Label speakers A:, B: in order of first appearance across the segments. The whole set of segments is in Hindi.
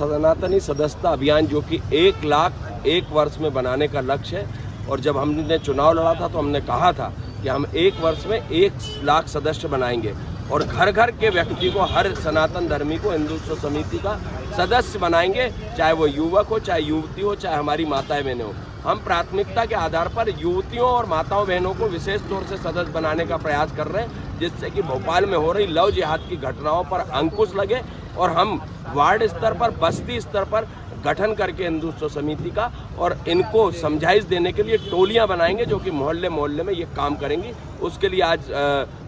A: सनातनी सदस्यता अभियान जो कि 1 लाख 1 वर्ष में बनाने का लक्ष्य है। और जब हमने चुनाव लड़ा था तो हमने कहा था कि हम 1 वर्ष में 1 लाख सदस्य बनाएंगे और घर घर के व्यक्ति को, हर सनातन धर्मी को हिंदुत्व समिति का सदस्य बनाएंगे, चाहे वो युवक हो, चाहे युवती हो, चाहे हमारी माताएं बहनें हो। हम प्राथमिकता के आधार पर युवतियों और माताओं बहनों को विशेष तौर से सदस्य बनाने का प्रयास कर रहे हैं, जिससे कि भोपाल में हो रही लव जिहाद की घटनाओं पर अंकुश लगे और हम वार्ड स्तर पर, बस्ती स्तर पर गठन करके हिंदुत्व समिति का और इनको समझाइश देने के लिए टोलियां बनाएंगे जो कि मोहल्ले मोहल्ले में ये काम करेंगी। उसके लिए आज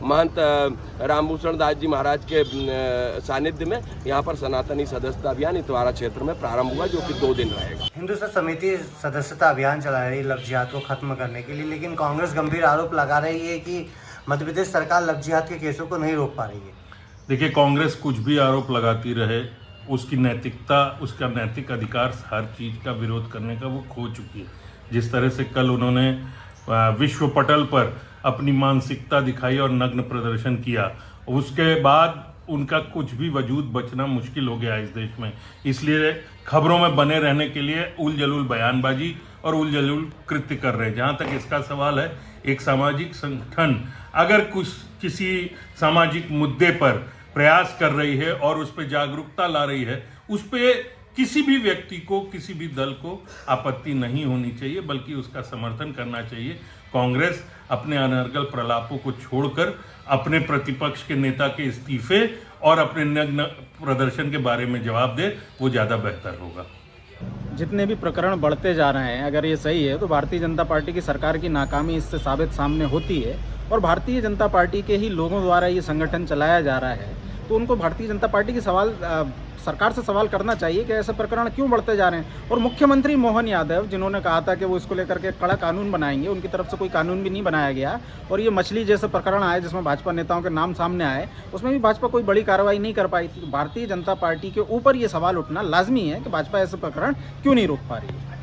A: महंत रामभूषण दास जी महाराज के सानिध्य में यहाँ पर सनातनी सदस्यता अभियान इतवारा क्षेत्र में प्रारंभ हुआ, जो कि 2 दिन रहेगा।
B: हिंदुत्व समिति सदस्यता अभियान चला रही है लव जिहाद को खत्म करने के लिए, लेकिन कांग्रेस गंभीर आरोप लगा रही है कि मध्य प्रदेश सरकार लव जिहाद के केसों को नहीं रोक पा रही है।
C: देखिए, कांग्रेस कुछ भी आरोप लगाती रहे, उसकी नैतिकता, उसका नैतिक अधिकार हर चीज़ का विरोध करने का वो खो चुकी है। जिस तरह से कल उन्होंने विश्व पटल पर अपनी मानसिकता दिखाई और नग्न प्रदर्शन किया, उसके बाद उनका कुछ भी वजूद बचना मुश्किल हो गया इस देश में। इसलिए खबरों में बने रहने के लिए उल-जलूल बयानबाजी और उल-जलूल कृत्य कर रहे हैं। जहाँ तक इसका सवाल है, एक सामाजिक संगठन अगर किसी सामाजिक मुद्दे पर प्रयास कर रही है और उस पर जागरूकता ला रही है, उस पर किसी भी व्यक्ति को, किसी भी दल को आपत्ति नहीं होनी चाहिए, बल्कि उसका समर्थन करना चाहिए। कांग्रेस अपने अनर्गल प्रलापों को छोड़कर अपने प्रतिपक्ष के नेता के इस्तीफे और अपने नग्न प्रदर्शन के बारे में जवाब दे, वो ज़्यादा बेहतर होगा।
D: जितने भी प्रकरण बढ़ते जा रहे हैं, अगर ये सही है तो भारतीय जनता पार्टी की सरकार की नाकामी इससे साबित सामने होती है और भारतीय जनता पार्टी के ही लोगों द्वारा ये संगठन चलाया जा रहा है। तो उनको भारतीय जनता पार्टी की सरकार से सवाल करना चाहिए कि ऐसे प्रकरण क्यों बढ़ते जा रहे हैं। और मुख्यमंत्री मोहन यादव, जिन्होंने कहा था कि वो इसको लेकर के कड़ा कानून बनाएंगे, उनकी तरफ से कोई कानून भी नहीं बनाया गया। और ये मछली जैसे प्रकरण आए जिसमें भाजपा नेताओं के नाम सामने आए, उसमें भी भाजपा कोई बड़ी कार्रवाई नहीं कर पाई थी। भारतीय जनता पार्टी के ऊपर ये सवाल उठना लाजमी है कि भाजपा ऐसे प्रकरण क्यों नहीं रोक पा रही है।